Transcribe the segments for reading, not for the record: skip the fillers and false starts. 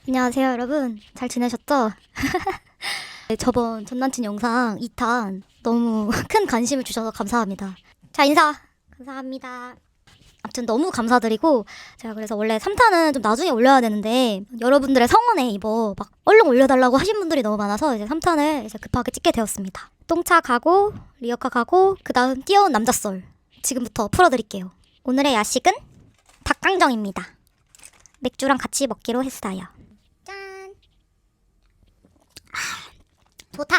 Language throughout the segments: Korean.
안녕하세요 여러분, 잘 지내셨죠? 네, 저번 전남친 영상 2탄 너무 큰 관심을 주셔서 감사합니다. 자, 인사! 감사합니다. 아무튼 너무 감사드리고, 제가 그래서 원래 3탄은 좀 나중에 올려야 되는데 여러분들의 성원에 입어 막 얼른 올려달라고 하신 분들이 너무 많아서 이제 3탄을 이제 급하게 찍게 되었습니다. 똥차 가고 리어카 가고 그 다음 뛰어온 남자썰 지금부터 풀어드릴게요. 오늘의 야식은 닭강정입니다. 맥주랑 같이 먹기로 했어요. 짠. 좋다.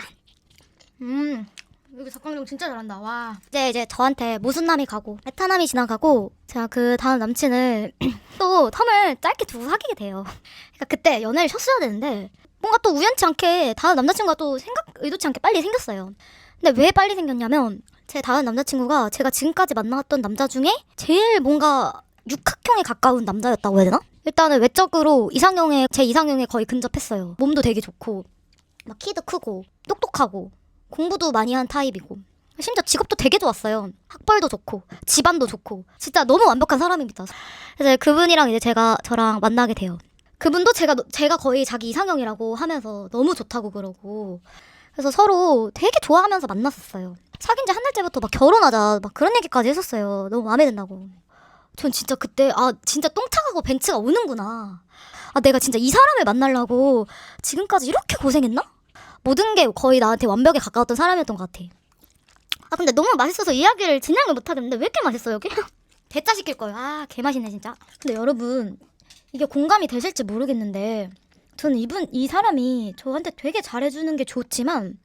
여기 닭강정 진짜 잘한다. 와. 이제 저한테 모순남이 가고 메타남이 지나가고 제가 그 다음 남친을 또 텀을 짧게 두고 사귀게 돼요. 그러니까 그때 연애를 쉬었어야 되는데 뭔가 또 우연치 않게 다음 남자친구가 또 의도치 않게 빨리 생겼어요. 근데 왜 빨리 생겼냐면 제 다음 남자친구가 제가 지금까지 만나왔던 남자 중에 제일 뭔가 육각형에 가까운 남자였다고 해야 되나? 일단은 외적으로 제 이상형에 거의 근접했어요. 몸도 되게 좋고 막 키도 크고 똑똑하고 공부도 많이 한 타입이고 심지어 직업도 되게 좋았어요. 학벌도 좋고 집안도 좋고 진짜 너무 완벽한 사람입니다. 그래서 그분이랑 이제 저랑 만나게 돼요. 그분도 제가 거의 자기 이상형이라고 하면서 너무 좋다고 그러고 그래서 서로 되게 좋아하면서 만났었어요. 사귄 지 한 달째부터 막 결혼하자 막 그런 얘기까지 했었어요. 너무 마음에 든다고. 전 진짜 그때 진짜 똥차가고 벤츠가 오는구나. 내가 진짜 이 사람을 만나려고 지금까지 이렇게 고생했나? 모든 게 거의 나한테 완벽에 가까웠던 사람이었던 것 같아. 근데 너무 맛있어서 이야기를 진행을 못하겠는데 왜 이렇게 맛있어요 여기? 대짜 시킬 거예요. 개맛있네 진짜. 근데 여러분 이게 공감이 되실지 모르겠는데 저는 이 사람이 저한테 되게 잘해주는 게 좋지만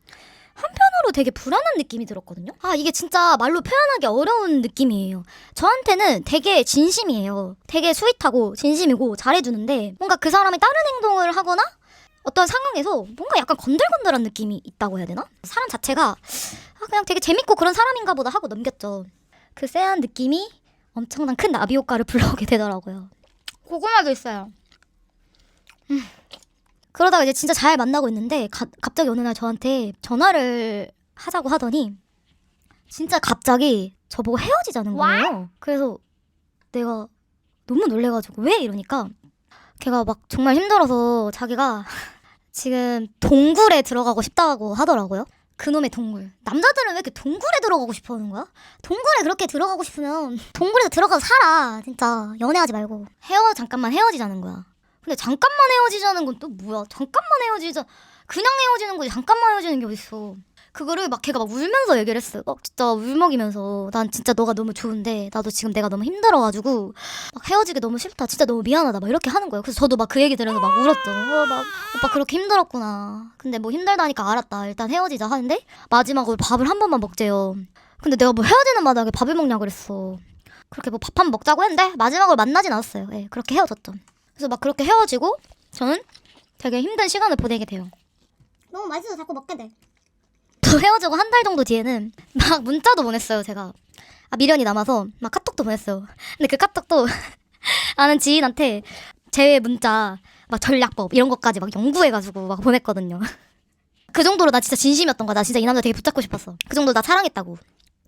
한편으로 되게 불안한 느낌이 들었거든요. 이게 진짜 말로 표현하기 어려운 느낌이에요. 저한테는 되게 진심이에요. 되게 스윗하고 진심이고 잘해주는데 뭔가 그 사람이 다른 행동을 하거나 어떤 상황에서 뭔가 약간 건들건들한 느낌이 있다고 해야 되나? 사람 자체가 그냥 되게 재밌고 그런 사람인가 보다 하고 넘겼죠. 그 쎄한 느낌이 엄청난 큰 나비 효과를 불러오게 되더라고요. 고구마도 있어요. 그러다가 이제 진짜 잘 만나고 있는데 갑자기 어느 날 저한테 전화를 하자고 하더니 진짜 갑자기 저보고 헤어지자는 거예요. 그래서 내가 너무 놀래가지고 왜 이러니까 걔가 막 정말 힘들어서 자기가 지금 동굴에 들어가고 싶다고 하더라고요. 그놈의 동굴. 남자들은 왜 이렇게 동굴에 들어가고 싶어 하는 거야? 동굴에 그렇게 들어가고 싶으면 동굴에서 들어가서 살아. 진짜 연애하지 말고 잠깐만 헤어지자는 거야. 근데 잠깐만 헤어지자는 건 또 뭐야? 그냥 헤어지는 거지 잠깐만 헤어지는 게 어딨어. 그거를 막 걔가 막 울면서 얘기를 했어요. 진짜 울먹이면서 난 진짜 너가 너무 좋은데 나도 지금 내가 너무 힘들어가지고 막 헤어지기 너무 싫다. 진짜 너무 미안하다. 막 이렇게 하는 거예요. 그래서 저도 막 그 얘기 들으면서 막 울었죠. 막 오빠 그렇게 힘들었구나. 근데 뭐 힘들다니까 알았다. 일단 헤어지자 하는데 마지막으로 밥을 한 번만 먹재요. 근데 내가 뭐 헤어지는 마당에 밥을 먹냐 그랬어. 그렇게 뭐 밥 한 번 먹자고 했는데 마지막으로 만나진 않았어요. 그렇게 헤어졌죠. 그래서 막 그렇게 헤어지고 저는 되게 힘든 시간을 보내게 돼요. 너무 맛있어서 자꾸 먹게 돼. 또 헤어지고 한 달 정도 뒤에는 막 문자도 보냈어요. 제가 미련이 남아서 막 카톡도 보냈어요. 근데 그 카톡도 아는 지인한테 제 문자 막 전략법 이런 것까지 막 연구해가지고 막 보냈거든요. 그 정도로 나 진짜 진심이었던 거야. 나 진짜 이 남자 되게 붙잡고 싶었어. 그 정도로 나 사랑했다고.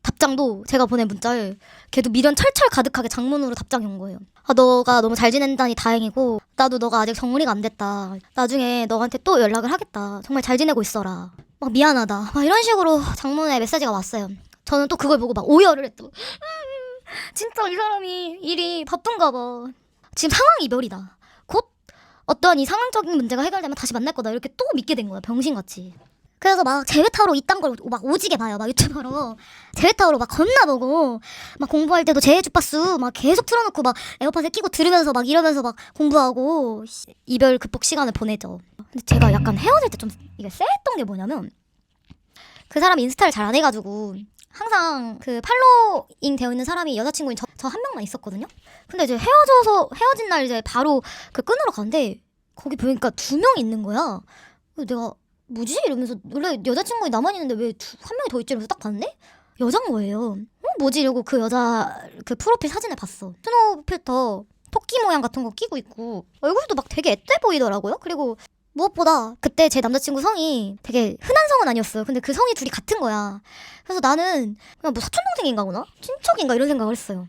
답장도 제가 보낸 문자를 걔도 미련 철철 가득하게 장문으로 답장이 온 거예요. 너가 너무 잘 지낸다니 다행이고 나도 너가 아직 정리가 안 됐다. 나중에 너한테 또 연락을 하겠다. 정말 잘 지내고 있어라. 막 미안하다. 막 이런 식으로 장문에 메시지가 왔어요. 저는 또 그걸 보고 막 오열을 했죠. 진짜 이 사람이 일이 바쁜가 봐. 지금 상황 이별이다. 곧 어떠한 이 상황적인 문제가 해결되면 다시 만날 거다. 이렇게 또 믿게 된 거야. 병신같이. 그래서 막 제외타로 이딴 걸 막 오지게 봐요. 막 유튜버로 제외타로 막 겁나 보고 막 공부할 때도 제외 주파수 막 계속 틀어놓고 막 에어팟에 끼고 들으면서 막 이러면서 막 공부하고 이별 극복 시간을 보내죠. 근데 제가 약간 헤어질 때 좀 이게 쎄했던 게 뭐냐면 그 사람이 인스타를 잘 안 해가지고 항상 그 팔로잉 되어 있는 사람이 여자친구인 저 한 명만 있었거든요. 근데 이제 헤어진 날 이제 바로 그 끊으러 갔는데 거기 보니까 2명 있는 거야. 그래서 내가 뭐지? 이러면서 원래 여자친구가 나만 있는데 왜 한 명이 더 있지? 이러면서 딱 봤는데 여자인 거예요. 뭐지? 이러고 그 여자 그 프로필 사진을 봤어. 스노우 필터 토끼 모양 같은 거 끼고 있고 얼굴도 막 되게 앳돼 보이더라고요. 그리고 무엇보다 그때 제 남자친구 성이 되게 흔한 성은 아니었어요. 근데 그 성이 둘이 같은 거야. 그래서 나는 그냥 뭐 사촌동생인가 보나? 친척인가 이런 생각을 했어요.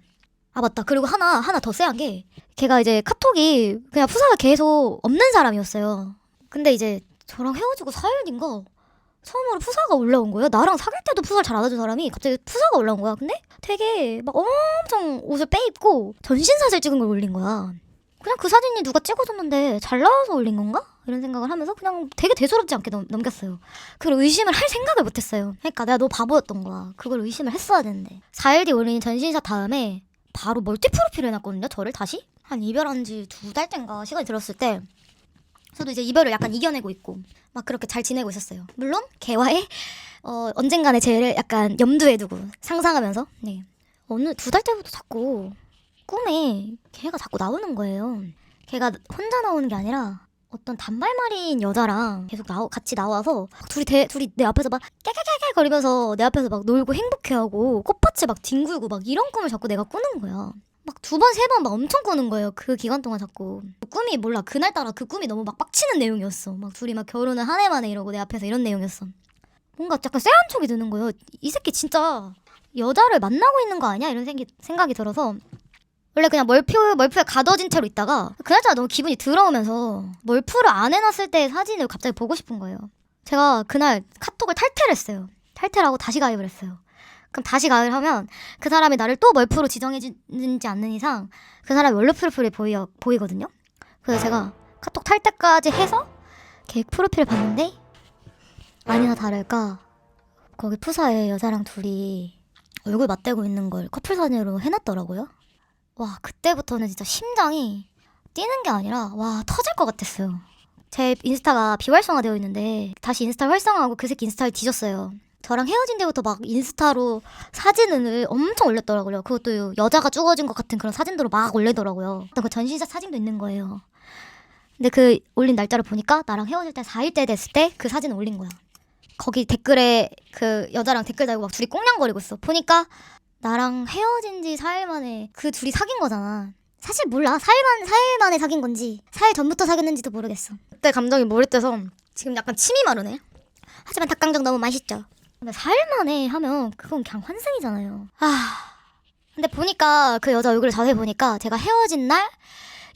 아 맞다. 그리고 하나 더 쎄한 게 걔가 이제 카톡이 그냥 푸사가 계속 없는 사람이었어요. 근데 이제 저랑 헤어지고 4일 뒤인가 처음으로 푸사가 올라온 거예요. 나랑 사귈 때도 푸사를 잘 안아준 사람이 갑자기 푸사가 올라온 거야. 근데 되게 막 엄청 옷을 빼입고 전신사진 찍은 걸 올린 거야. 그냥 그 사진이 누가 찍어줬는데 잘 나와서 올린 건가? 이런 생각을 하면서 그냥 되게 대수롭지 않게 넘겼어요. 그걸 의심을 할 생각을 못했어요. 그러니까 내가 너 바보였던 거야. 그걸 의심을 했어야 되는데 4일 뒤 올린 전신샷 다음에 바로 멀티 프로필을 해놨거든요. 저를 다시 한 이별한 지 2달째인가 시간이 들었을 때 저도 이제 이별을 약간 이겨내고 있고 막 그렇게 잘 지내고 있었어요. 물론 걔와의 언젠간의 재회를 약간 염두에 두고 상상하면서 네. 어느 2달 때부터 자꾸 꿈에 걔가 자꾸 나오는 거예요. 걔가 혼자 나오는 게 아니라 어떤 단발머리인 여자랑 계속 같이 나와서 둘이 내 앞에서 막 깨깨깨깨 거리면서 내 앞에서 막 놀고 행복해하고 꽃밭에 막 뒹굴고 막 이런 꿈을 자꾸 내가 꾸는 거야. 막 2번, 3번 막 엄청 꾸는 거예요. 그 기간 동안 자꾸. 꿈이 몰라. 그날따라 그 꿈이 너무 막 빡치는 내용이었어. 막 둘이 막 결혼을 한 해 만에 이러고 내 앞에서 이런 내용이었어. 뭔가 약간 쎄한 척이 드는 거예요. 이 새끼 진짜 여자를 만나고 있는 거 아니야? 이런 생각이 들어서 원래 그냥 멀프에 가둬진 채로 있다가 그날따라 너무 기분이 더러우면서 멀프를 안 해놨을 때 사진을 갑자기 보고 싶은 거예요. 제가 그날 카톡을 탈퇴했어요. 탈퇴하고 다시 가입을 했어요. 그럼 다시 가입을 하면 그 사람이 나를 또 멀프로 지정해주지 않는 이상 그 사람이 원래 프로필이 보이거든요. 그래서 제가 카톡 탈퇴까지 해서 걔 프로필을 봤는데 아니나 다를까 거기 푸사에 여자랑 둘이 얼굴 맞대고 있는 걸 커플 사진으로 해놨더라고요. 와 그때부터는 진짜 심장이 뛰는 게 아니라 와 터질 것 같았어요. 제 인스타가 비활성화되어 있는데 다시 인스타 활성화하고 그 새끼 인스타를 뒤졌어요. 저랑 헤어진 뒤부터 막 인스타로 사진을 엄청 올렸더라고요. 그것도 여자가 죽어진 것 같은 그런 사진들로 막 올리더라고요. 어떤 그 전신샷 사진도 있는 거예요. 근데 그 올린 날짜를 보니까 나랑 헤어질 때 4일째 됐을 때 그 사진을 올린 거야. 거기 댓글에 그 여자랑 댓글 달고 막 둘이 꽁냥거리고 있어. 보니까 나랑 헤어진 지 4일 만에 그 둘이 사귄 거잖아. 사실 몰라. 4일 만에 사귄 건지 4일 전부터 사귀었는지도 모르겠어. 그때 감정이 몰입돼서 지금 약간 침이 마르네. 하지만 닭강정 너무 맛있죠. 근데 4일 만에 하면 그건 그냥 환승이잖아요. 근데 보니까 그 여자 얼굴을 자세히 보니까 제가 헤어진 날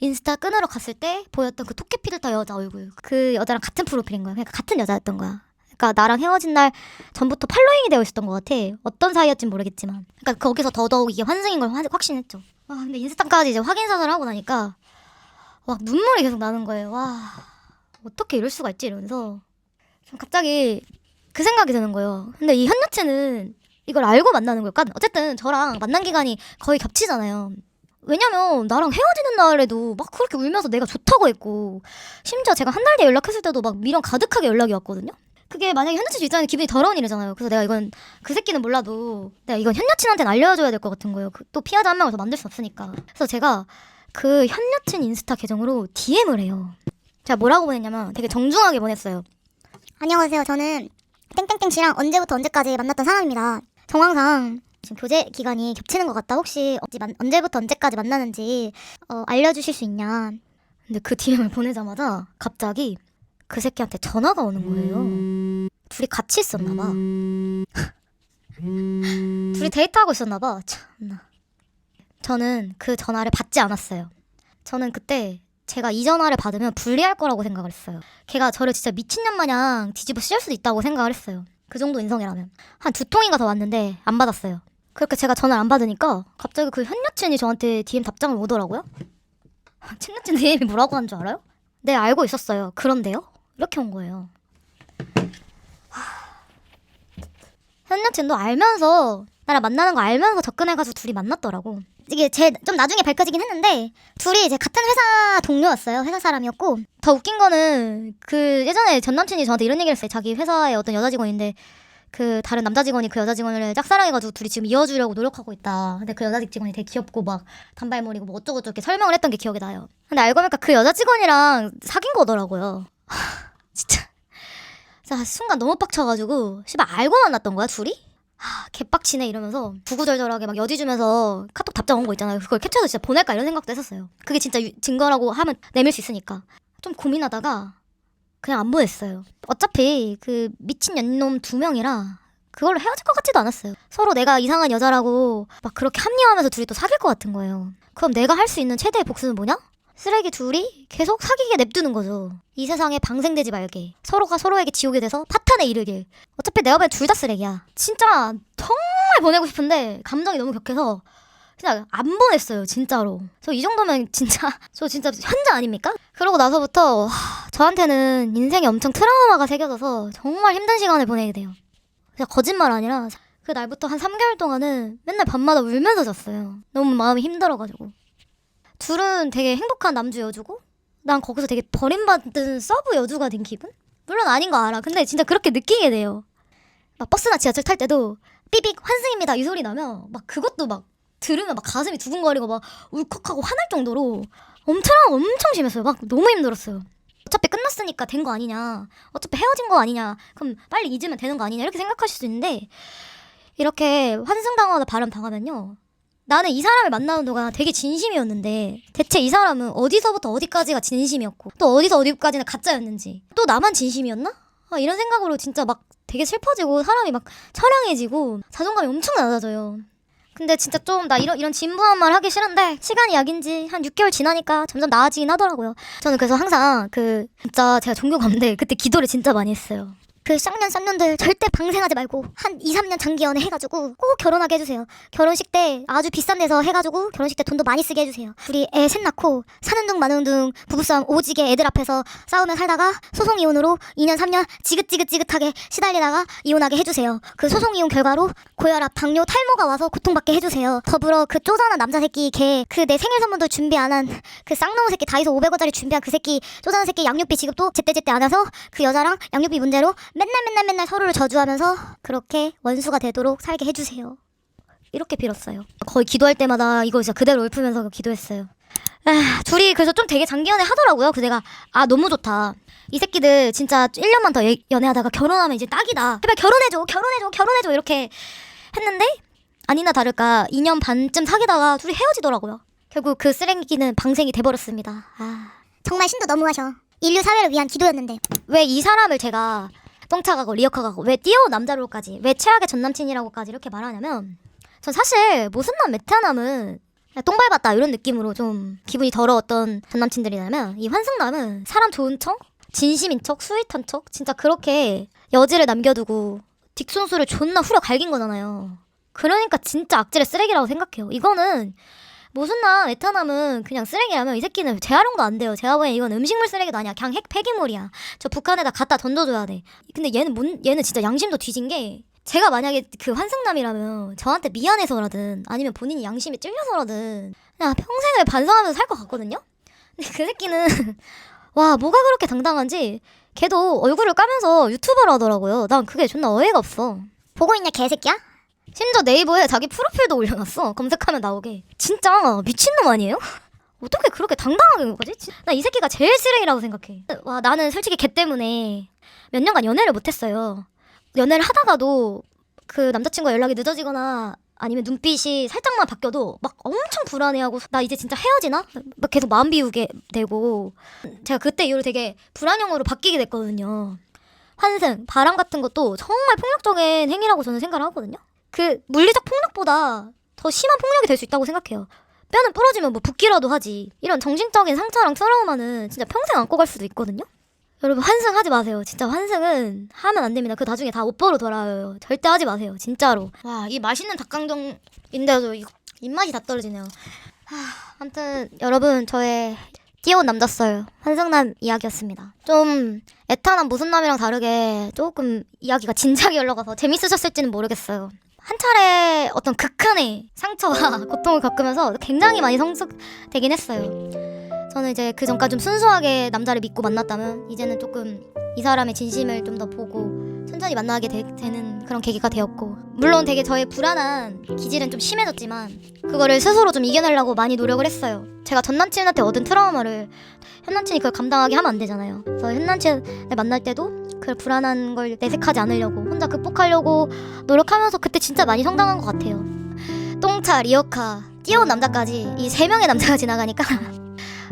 인스타 끊으러 갔을 때 보였던 그 토끼 필터 여자 얼굴. 그 여자랑 같은 프로필인 거야. 그러니까 같은 여자였던 거야. 그러니까 나랑 헤어진 날 전부터 팔로잉이 되어 있었던 것 같아. 어떤 사이였진 모르겠지만. 그러니까 거기서 더더욱 이게 환승인 걸 확신했죠. 와 근데 인스타까지 이제 확인 사살을 하고 나니까 와 눈물이 계속 나는 거예요. 와 어떻게 이럴 수가 있지 이러면서 좀 갑자기 그 생각이 드는 거예요. 근데 이 현 여친은 이걸 알고 만나는 걸까? 어쨌든 저랑 만난 기간이 거의 겹치잖아요. 왜냐면 나랑 헤어지는 날에도 막 그렇게 울면서 내가 좋다고 했고 심지어 제가 한 달 뒤에 연락했을 때도 막 미련 가득하게 연락이 왔거든요. 그게 만약에 현 여친 입장에 기분이 더러운 일이잖아요. 그래서 내가 이건 그 새끼는 몰라도 내가 이건 현 여친한테는 알려줘야 될 것 같은 거예요. 또 피하자 한 명을 더 만들 수 없으니까. 그래서 제가 그 현 여친 인스타 계정으로 DM을 해요. 제가 뭐라고 보냈냐면 되게 정중하게 보냈어요. 안녕하세요. 저는 땡땡땡 씨랑 언제부터 언제까지 만났던 사람입니다. 정황상 지금 교제 기간이 겹치는 것 같다. 혹시 언제부터 언제까지 만나는지 알려주실 수 있냐. 근데 그 DM을 보내자마자 갑자기 그 새끼한테 전화가 오는 거예요. 둘이 같이 있었나 봐. 둘이 데이트하고 있었나 봐. 참나. 저는 그 전화를 받지 않았어요. 저는 그때 제가 이 전화를 받으면 불리할 거라고 생각을 했어요. 걔가 저를 진짜 미친년 마냥 뒤집어 씌울 수도 있다고 생각을 했어요. 그 정도 인성이라면. 한 2통인가 더 왔는데 안 받았어요. 그렇게 제가 전화를 안 받으니까 갑자기 그 현 여친이 저한테 DM 답장을 오더라고요. 친 여친 DM이 뭐라고 한 줄 알아요? 네 알고 있었어요. 그런데요? 이렇게 온 거예요. 현 여친도 알면서 나랑 만나는 거 알면서 접근해가지고 둘이 만났더라고. 이게 좀 나중에 밝혀지긴 했는데 둘이 이제 같은 회사 동료였어요. 회사 사람이었고 더 웃긴 거는 그 예전에 전 남친이 저한테 이런 얘기를 했어요. 자기 회사의 어떤 여자 직원인데 그 다른 남자 직원이 그 여자 직원을 짝사랑해가지고 둘이 지금 이어주려고 노력하고 있다. 근데 그 여자 직원이 되게 귀엽고 막 단발머리고 뭐 어쩌고저쩌고 이렇게 설명을 했던 게 기억이 나요. 근데 알고 보니까 그 여자 직원이랑 사귄 거더라고요. 진짜 순간 너무 빡쳐가지고 씨발 알고 만났던 거야 둘이? 개빡치네 이러면서 구구절절하게 막 여지 주면서 카톡 답장 온 거 있잖아요. 그걸 캡처해서 진짜 보낼까 이런 생각도 했었어요. 그게 진짜 증거라고 하면 내밀 수 있으니까. 좀 고민하다가 그냥 안 보냈어요. 어차피 그 미친 년놈 2명이라 그걸로 헤어질 것 같지도 않았어요. 서로 내가 이상한 여자라고 막 그렇게 합리화하면서 둘이 또 사귈 것 같은 거예요. 그럼 내가 할 수 있는 최대의 복수는 뭐냐? 쓰레기 둘이 계속 사귀게 냅두는 거죠. 이 세상에 방생되지 말게. 서로가 서로에게 지옥이 돼서 파탄에 이르길. 어차피 내가 보기엔 둘 다 쓰레기야. 진짜 정말 보내고 싶은데 감정이 너무 격해서 그냥 안 보냈어요. 진짜로. 저 이 정도면 저 진짜 현자 아닙니까? 그러고 나서부터 저한테는 인생에 엄청 트라우마가 새겨져서 정말 힘든 시간을 보내게 돼요. 진짜 거짓말 아니라 그 날부터 한 3개월 동안은 맨날 밤마다 울면서 잤어요. 너무 마음이 힘들어가지고. 둘은 되게 행복한 남주 여주고 난 거기서 되게 버림받은 서브 여주가 된 기분? 물론 아닌 거 알아. 근데 진짜 그렇게 느끼게 돼요. 막 버스나 지하철 탈 때도 삐빅 환승입니다 이 소리 나면 막 그것도 막 들으면 막 가슴이 두근거리고 막 울컥하고 화날 정도로 엄청 심했어요. 막 너무 힘들었어요. 어차피 끝났으니까 된 거 아니냐, 어차피 헤어진 거 아니냐, 그럼 빨리 잊으면 되는 거 아니냐 이렇게 생각하실 수 있는데 이렇게 환승당하거나 바람당하면요, 나는 이 사람을 만나는 동안 되게 진심이었는데 대체 이 사람은 어디서부터 어디까지가 진심이었고 또 어디서 어디까지는 가짜였는지, 또 나만 진심이었나? 이런 생각으로 진짜 막 되게 슬퍼지고 사람이 막 처량해지고 자존감이 엄청 낮아져요. 근데 진짜 좀 나 이런 진부한 말 하기 싫은데 시간이 약인지 한 6개월 지나니까 점점 나아지긴 하더라고요. 저는 그래서 항상 진짜 제가 종교 가는데 그때 기도를 진짜 많이 했어요. 그 쌍년들 절대 방생하지 말고 한 2, 3년 장기 연애 해가지고 꼭 결혼하게 해주세요. 결혼식 때 아주 비싼 데서 해가지고 결혼식 때 돈도 많이 쓰게 해주세요. 둘이 애 셋 낳고 사는 둥 마는 둥 부부싸움 오지게 애들 앞에서 싸우며 살다가 소송 이혼으로 2년 3년 지긋지긋하게 시달리다가 이혼하게 해주세요. 그 소송 이혼 결과로 고혈압, 당뇨, 탈모가 와서 고통받게 해주세요. 더불어 그 쪼잔한 남자 새끼 걔 그 내 생일 선물도 준비 안 한 그 쌍놈 새끼 다이소 500원짜리 준비한 그 새끼 쪼잔한 새끼 양육비 지급도 제때제때 안 해서 그 여자랑 양육비 문제로 맨날 서로를 저주하면서 그렇게 원수가 되도록 살게 해주세요. 이렇게 빌었어요. 거의 기도할 때마다 이거 진짜 그대로 읊으면서 기도했어요. 둘이 그래서 좀 되게 장기 연애 하더라고요. 그래서 내가 너무 좋다. 이 새끼들 진짜 1년만 더 연애하다가 결혼하면 이제 딱이다. 제발 결혼해줘 이렇게 했는데 아니나 다를까 2년 반쯤 사귀다가 둘이 헤어지더라고요. 결국 그 쓰레기는 방생이 돼버렸습니다. 정말 신도 너무하셔. 인류 사회를 위한 기도였는데. 왜 이 사람을 제가 똥차가고 리어카가고 왜 띄어온 남자로까지 왜 최악의 전남친이라고까지 이렇게 말하냐면, 전 사실 모순남 메타남은 그냥 똥 밟았다 이런 느낌으로 좀 기분이 더러웠던 전남친들이라면, 이 환승남은 사람 좋은 척, 진심인 척, 스윗한 척, 진짜 그렇게 여지를 남겨두고 딕순수를 존나 후려 갈긴 거잖아요. 그러니까 진짜 악질의 쓰레기라고 생각해요. 이거는 모순남 에타남은 그냥 쓰레기라면 이 새끼는 재활용도 안 돼요. 제가 보기엔 이건 음식물 쓰레기도 아니야. 그냥 폐기물이야. 저 북한에다 갖다 던져줘야 돼. 근데 얘는 진짜 양심도 뒤진 게, 제가 만약에 그 환승남이라면 저한테 미안해서라든 아니면 본인이 양심에 찔려서라든 그냥 평생을 반성하면서 살 것 같거든요. 근데 그 새끼는 와, 뭐가 그렇게 당당한지 걔도 얼굴을 까면서 유튜버를 하더라고요. 난 그게 존나 어이가 없어. 보고 있냐 개새끼야? 심지어 네이버에 자기 프로필도 올려놨어. 검색하면 나오게. 진짜 미친놈 아니에요? 어떻게 그렇게 당당하게 한 거지? 나 이 새끼가 제일 쓰레기라고 생각해. 와, 나는 솔직히 걔 때문에 몇 년간 연애를 못했어요. 연애를 하다가도 그 남자친구가 연락이 늦어지거나 아니면 눈빛이 살짝만 바뀌어도 막 엄청 불안해하고, 나 이제 진짜 헤어지나? 막 계속 마음 비우게 되고, 제가 그때 이후로 되게 불안형으로 바뀌게 됐거든요. 환승, 바람 같은 것도 정말 폭력적인 행위라고 저는 생각을 하거든요. 그 물리적 폭력보다 더 심한 폭력이 될 수 있다고 생각해요. 뼈는 부러지면 뭐 붓기라도 하지. 이런 정신적인 상처랑 트라우마는 진짜 평생 안고 갈 수도 있거든요. 여러분, 환승하지 마세요. 진짜 환승은 하면 안 됩니다. 그 나중에 다 오빠로 돌아와요. 절대 하지 마세요. 진짜로. 와, 이 맛있는 닭강정인데도 입맛이 다 떨어지네요. 아무튼 여러분, 저의 띄어온 남자썰 환승남 이야기였습니다. 좀 애타남 모순남이랑 다르게 조금 이야기가 진지하게 흘러가서 재밌으셨을지는 모르겠어요. 한 차례 어떤 극한의 상처와 고통을 겪으면서 굉장히 많이 성숙되긴 했어요. 저는 이제 그 전까지 좀 순수하게 남자를 믿고 만났다면 이제는 조금 이 사람의 진심을 좀 더 보고 천천히 만나게 되는 그런 계기가 되었고, 물론 되게 저의 불안한 기질은 좀 심해졌지만 그거를 스스로 좀 이겨내려고 많이 노력을 했어요. 제가 전 남친한테 얻은 트라우마를 현 남친이 그걸 감당하게 하면 안 되잖아요. 그래서 현 남친을 만날 때도 그 불안한 걸 내색하지 않으려고 혼자 극복하려고 노력하면서 그때 진짜 많이 성장한 것 같아요. 똥차, 리어카, 띄어온 남자까지 이 3명의 남자가 지나가니까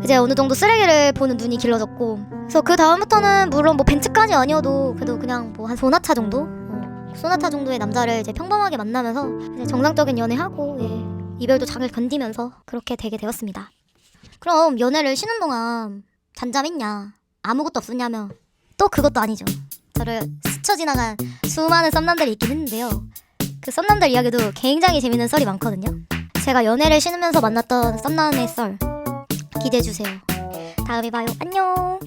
이제 어느 정도 쓰레기를 보는 눈이 길러졌고, 그래서 그 다음부터는 물론 뭐 벤츠까지 아니어도 그래도 그냥 뭐 한 소나차 정도? 소나타 정도의 남자를 이제 평범하게 만나면서 이제 정상적인 연애하고 이별도 잘 견디면서 그렇게 되게 되었습니다. 그럼 연애를 쉬는 동안 잠잠했냐? 아무것도 없었냐며? 또 그것도 아니죠. 저를 스쳐 지나간 수많은 썸남들이 있긴 했는데요. 그 썸남들 이야기도 굉장히 재밌는 썰이 많거든요. 제가 연애를 쉬면서 만났던 썸남의 썰 기대해주세요. 다음에 봐요. 안녕.